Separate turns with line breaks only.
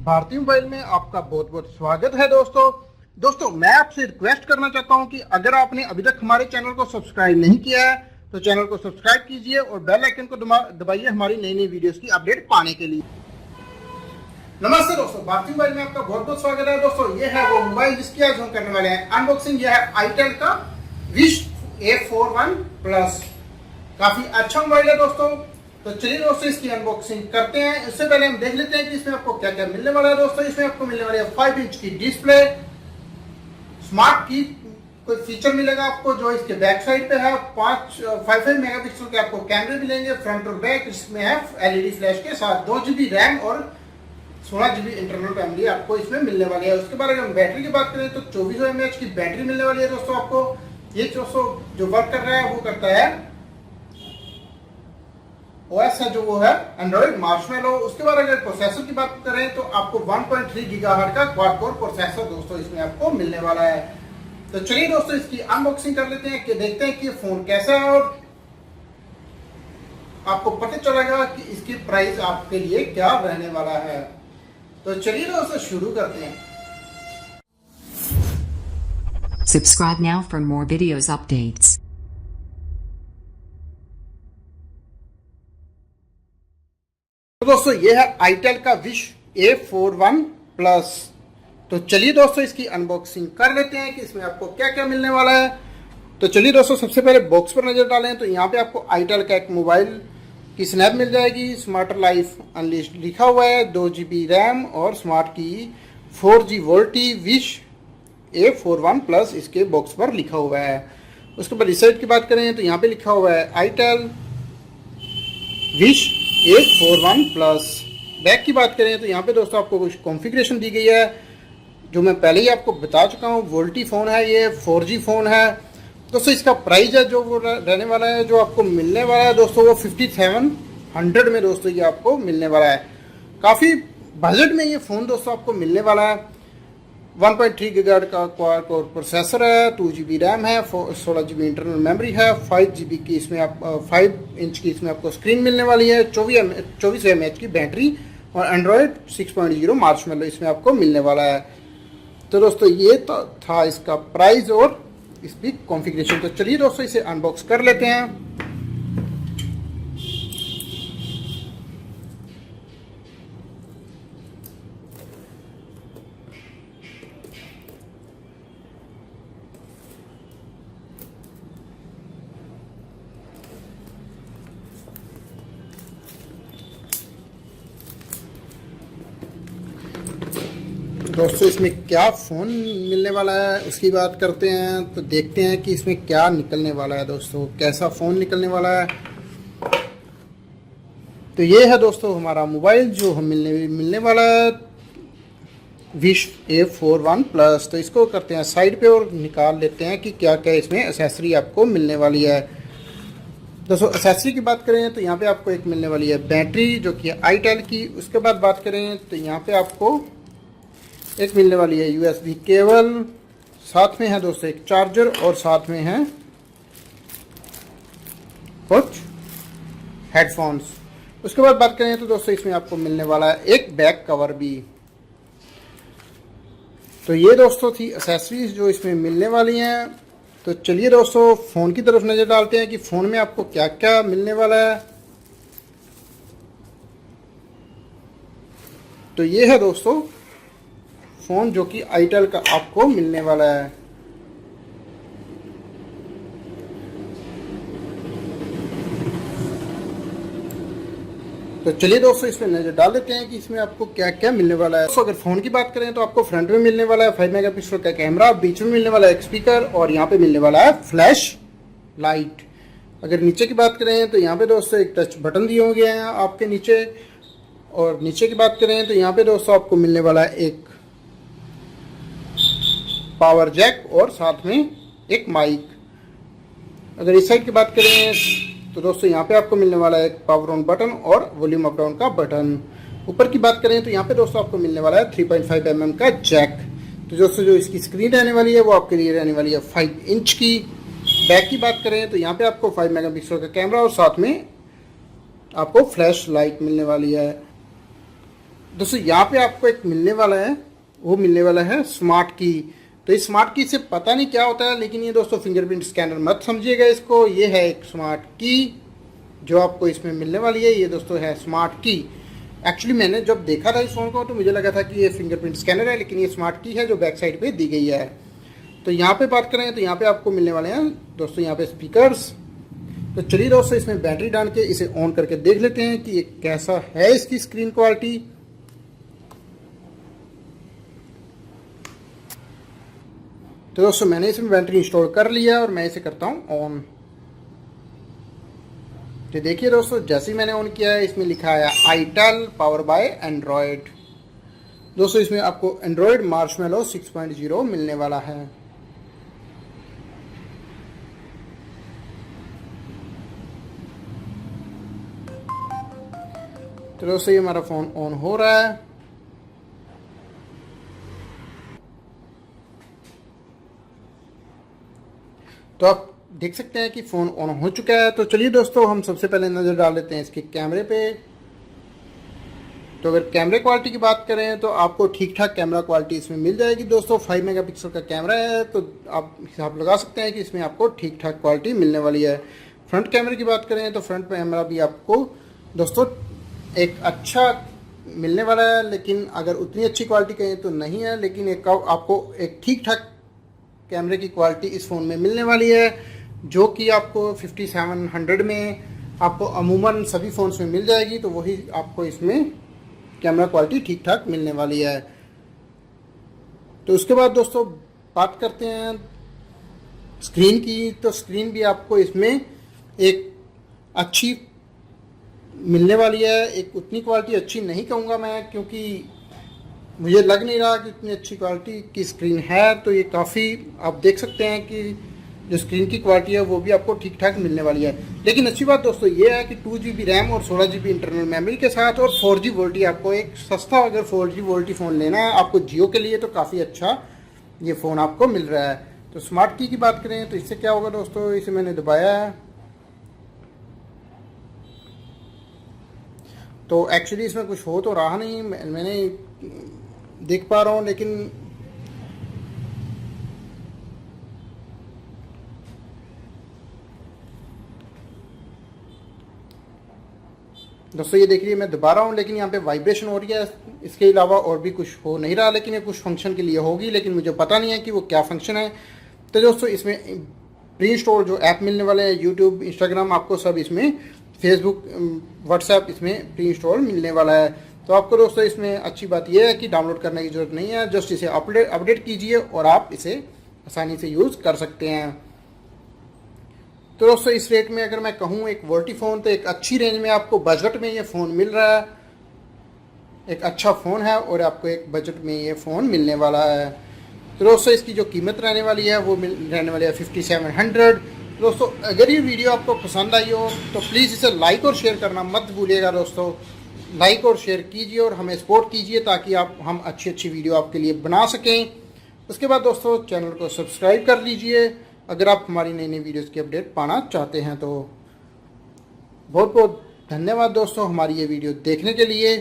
भारतीय मोबाइल में आपका बहुत बहुत स्वागत है दोस्तों मैं आपसे रिक्वेस्ट करना चाहता हूं कि अगर आपने अभी तक हमारे चैनल को सब्सक्राइब नहीं किया है तो चैनल को सब्सक्राइब कीजिए और बेल आइकन को दबाइए हमारी नई नई वीडियोस की अपडेट पाने के लिए। नमस्ते दोस्तों, भारतीय मोबाइल में आपका बहुत बहुत स्वागत है। दोस्तों ये है वो मोबाइल जिसकी आज हम करने वाले हैं अनबॉक्सिंग। यह है आईटेल का विश A41 प्लस। काफी अच्छा मोबाइल है दोस्तों। तो चलिए दोस्तों इसकी अनबॉक्सिंग करते हैं। इससे पहले हम देख लेते हैं कि इसमें आपको क्या क्या मिलने वाला है। दोस्तों इसमें आपको मिलने वाली है 5 इंच की डिस्प्ले, स्मार्ट की कोई फीचर मिलेगा आपको जो इसके बैक साइड पे है। 5 मेगापिक्सल के आपको कैमरे मिलेंगे फ्रंट और बैक। इसमें है एलईडी फ्लैश के साथ 2 GB रैम और 16 GB इंटरनल मेमोरी आपको इसमें मिलने वाली है। उसके बाद अगर हम बैटरी की बात करें तो 2400 mAh की बैटरी मिलने वाली है दोस्तों आपको। ये दोस्तों जो वर्क कर रहा है वो करता है OS है जो वो है एंड्रॉइड मार्शमैलो। उसके बाद अगर प्रोसेसर की बात करें तो आपको 1.3 गीगाहर्ट्ज का क्वाड कोर प्रोसेसर दोस्तों इसमें आपको मिलने वाला है। तो चलिए दोस्तों इसकी अनबॉक्सिंग कर लेते हैं कि देखते हैं कि ये फोन कैसा है और आपको पता चलेगा कि इसकी प्राइस आपके लिए क्या रहने वाला है। तो चलिए दोस्तों शुरू करते हैं।
Subscribe now for more videos updates.
तो दोस्तों ये है आईटेल का विश A41 प्लस। तो चलिए दोस्तों इसकी अनबॉक्सिंग कर लेते हैं कि इसमें आपको क्या क्या मिलने वाला है। तो चलिए दोस्तों सबसे पहले बॉक्स पर नजर डालें तो यहाँ पे आपको आईटेल का एक मोबाइल की स्नैप मिल जाएगी। स्मार्टर लाइफ अनलिस्ट लिखा हुआ है, 2 GB रैम और स्मार्ट की 4G VoLTE wish A41 plus इसके बॉक्स पर लिखा हुआ है। उसके बाद रिसाइट की बात करें तो यहाँ पे लिखा हुआ है itel wish A41 plus. Back की बात करें तो यहाँ पे दोस्तों आपको कुछ कॉन्फ़िगरेशन दी गई है जो मैं पहले ही आपको बता चुका हूँ। वोल्टी फ़ोन है, ये 4G फ़ोन है दोस्तों। इसका प्राइस है जो वो रहने वाला है, जो आपको मिलने वाला है दोस्तों वो 5700 में दोस्तों ये आपको मिलने वाला है। काफ़ी बजट में ये फ़ोन दोस्तों आपको मिलने वाला है। 1.3 गीगाहर्ट्ज का क्वाड कोर प्रोसेसर है, 2 GB रैम है, 16 GB इंटरनल मेमोरी है, 5 GB की इसमें 5 इंच की इसमें आपको स्क्रीन मिलने वाली है, 2400 mAh की बैटरी और एंड्रॉयड 6.0 मार्शमैलो इसमें आपको मिलने वाला है। तो दोस्तों ये तो था इसका प्राइस और इसकी कॉन्फ़िगरेशन। तो चलिए दोस्तों इसे अनबॉक्स कर लेते हैं। दोस्तों इसमें क्या फ़ोन मिलने वाला है उसकी बात करते हैं। तो देखते हैं कि इसमें क्या निकलने वाला है दोस्तों, कैसा फ़ोन निकलने वाला है। तो ये है दोस्तों हमारा मोबाइल जो हम मिलने वाला है विश A41 प्लस। तो इसको करते हैं साइड पे और निकाल लेते हैं कि क्या क्या इसमें एक्सेसरी आपको मिलने वाली है। दोस्तों एक्सेसरी की बात करें तो यहाँ पे आपको एक मिलने वाली है बैटरी जो कि आईटेल की। उसके बाद बात करें तो यहाँ पे आपको एक मिलने वाली है USB केबल, साथ में है दोस्तों एक चार्जर और साथ में है कुछ हेडफोन्स। उसके बाद बात करें तो दोस्तों इसमें आपको मिलने वाला है एक बैक कवर भी। तो ये दोस्तों थी एक्सेसरीज जो इसमें मिलने वाली हैं। तो चलिए दोस्तों फ़ोन की तरफ नज़र डालते हैं कि फ़ोन में आपको क्या क्या मिलने वाला है। तो ये है दोस्तों फ़ोन जो कि आईटेल का आपको मिलने वाला है। तो चलिए दोस्तों इसमें नज़र डाल देते हैं कि इसमें आपको क्या क्या मिलने वाला है। दोस्तों अगर फ़ोन की बात करें तो आपको फ्रंट में मिलने वाला है 5 मेगापिक्सल का कैमरा, बीच में मिलने वाला है एक स्पीकर और यहाँ पे मिलने वाला है फ्लैश लाइट। अगर नीचे की बात करें तो यहाँ पे दोस्तों एक टच बटन दिए हुए हैं आपके नीचे। और नीचे की बात करें तो यहाँ पे दोस्तों आपको मिलने वाला है एक पावर जैक और साथ में एक माइक। अगर इस साइड की बात करें तो दोस्तों यहाँ पे आपको मिलने वाला है एक पावर ऑन बटन और वॉल्यूम अप डाउन का बटन। ऊपर की बात करें तो यहाँ पे दोस्तों आपको मिलने वाला है 3.5 mm का जैक। तो दोस्तों जो इसकी स्क्रीन रहने वाली है वो आपके लिए रहने वाली है 5 इंच की। बैक की बात करें तो यहाँ पे आपको 5 मेगापिक्सल का कैमरा और साथ में आपको फ्लैश लाइट मिलने वाली है। दोस्तों यहाँ पे आपको एक मिलने वाला है, वो मिलने वाला है स्मार्ट की। तो इस स्मार्ट की से पता नहीं क्या होता है, लेकिन ये दोस्तों फिंगरप्रिंट स्कैनर मत समझिएगा इसको। ये है एक स्मार्ट की जो आपको इसमें मिलने वाली है। ये दोस्तों है स्मार्ट की। एक्चुअली मैंने जब देखा था इस फ़ोन को तो मुझे लगा था कि ये फिंगरप्रिंट स्कैनर है, लेकिन ये स्मार्ट की है जो बैक साइड पे दी गई है। तो यहाँ पे बात करें तो यहाँ पे आपको मिलने वाले हैं दोस्तों यहाँ पे स्पीकर्स। तो चलिए दोस्तों इसमें बैटरी डाल के इसे ऑन करके देख लेते हैं कि ये कैसा है इसकी स्क्रीन क्वालिटी। तो दोस्तों मैंने इसमें बैटरी इंस्टॉल कर लिया और मैं इसे करता हूँ ऑन। तो देखिए दोस्तों जैसे ही मैंने ऑन किया है इसमें लिखा है आईटेल पावर बाय एंड्रॉयड। दोस्तों इसमें आपको एंड्रॉयड मार्शमैलो 6.0 मिलने वाला है। तो दोस्तों ये हमारा फ़ोन ऑन हो रहा है। तो आप देख सकते हैं कि फ़ोन ऑन हो चुका है। तो चलिए दोस्तों हम सबसे पहले नज़र डाल लेते हैं इसके कैमरे पे। तो अगर कैमरे क्वालिटी की बात करें तो आपको ठीक ठाक कैमरा क्वालिटी इसमें मिल जाएगी दोस्तों। 5 मेगापिक्सल का कैमरा है, तो आप हिसाब लगा सकते हैं कि इसमें आपको ठीक ठाक क्वालिटी मिलने वाली है। फ्रंट कैमरे की बात करें तो फ्रंट कैमरा भी आपको दोस्तों एक अच्छा मिलने वाला है, लेकिन अगर उतनी अच्छी क्वालिटी कहें तो नहीं है, लेकिन एक आपको एक ठीक ठाक कैमरे की क्वालिटी इस फ़ोन में मिलने वाली है, जो कि आपको 5700 में आपको अमूमन सभी फ़ोन्स में मिल जाएगी। तो वही आपको इसमें कैमरा क्वालिटी ठीक ठाक मिलने वाली है। तो उसके बाद दोस्तों बात करते हैं स्क्रीन की। तो स्क्रीन भी आपको इसमें एक अच्छी मिलने वाली है। एक उतनी क्वालिटी अच्छी नहीं कहूँगा मैं, क्योंकि मुझे लग नहीं रहा कि इतनी अच्छी क्वालिटी की स्क्रीन है। तो ये काफ़ी आप देख सकते हैं कि जो स्क्रीन की क्वालिटी है वो भी आपको ठीक ठाक मिलने वाली है। लेकिन अच्छी बात दोस्तों ये है कि 2GB रैम और 16GB इंटरनल मेमोरी के साथ और 4G वोल्टी आपको एक सस्ता, अगर 4G वोल्टी फ़ोन लेना है आपको जियो के लिए तो काफ़ी अच्छा ये फ़ोन आपको मिल रहा है। तो स्मार्ट की बात करें तो इससे क्या होगा दोस्तों, इसे मैंने दबाया है तो एक्चुअली इसमें कुछ हो तो रहा नहीं, मैंने देख पा रहा हूँ, लेकिन दोस्तों ये देख लीजिए मैं दबा रहा हूँ लेकिन यहाँ पे वाइब्रेशन हो रही है। इसके अलावा और भी कुछ हो नहीं रहा, लेकिन ये कुछ फंक्शन के लिए होगी, लेकिन मुझे पता नहीं है कि वो क्या फंक्शन है। तो दोस्तों इसमें प्री इंस्टॉल जो ऐप मिलने वाले हैं, यूट्यूब, इंस्टाग्राम, आपको सब इसमें, फेसबुक, व्हाट्सएप इसमें प्री इंस्टॉल मिलने वाला है। तो आपको दोस्तों इसमें अच्छी बात यह है कि डाउनलोड करने की ज़रूरत नहीं है, जस्ट इसे अपडेट कीजिए और आप इसे आसानी से यूज़ कर सकते हैं। तो दोस्तों इस रेट में अगर मैं कहूँ एक वोल्टी फ़ोन, तो एक अच्छी रेंज में आपको बजट में ये फ़ोन मिल रहा है। एक अच्छा फ़ोन है और आपको एक बजट में ये फ़ोन मिलने वाला है। तो दोस्तों इसकी जो कीमत रहने वाली है वो रहने वाली है 5700। दोस्तों अगर ये वीडियो आपको पसंद आई हो तो प्लीज़ इसे लाइक और शेयर करना मत भूलिएगा दोस्तों। लाइक और शेयर कीजिए और हमें सपोर्ट कीजिए ताकि हम अच्छी वीडियो आपके लिए बना सकें। उसके बाद दोस्तों चैनल को सब्सक्राइब कर लीजिए अगर आप हमारी नई वीडियोस की अपडेट पाना चाहते हैं। तो बहुत बहुत धन्यवाद दोस्तों हमारी ये वीडियो देखने के लिए।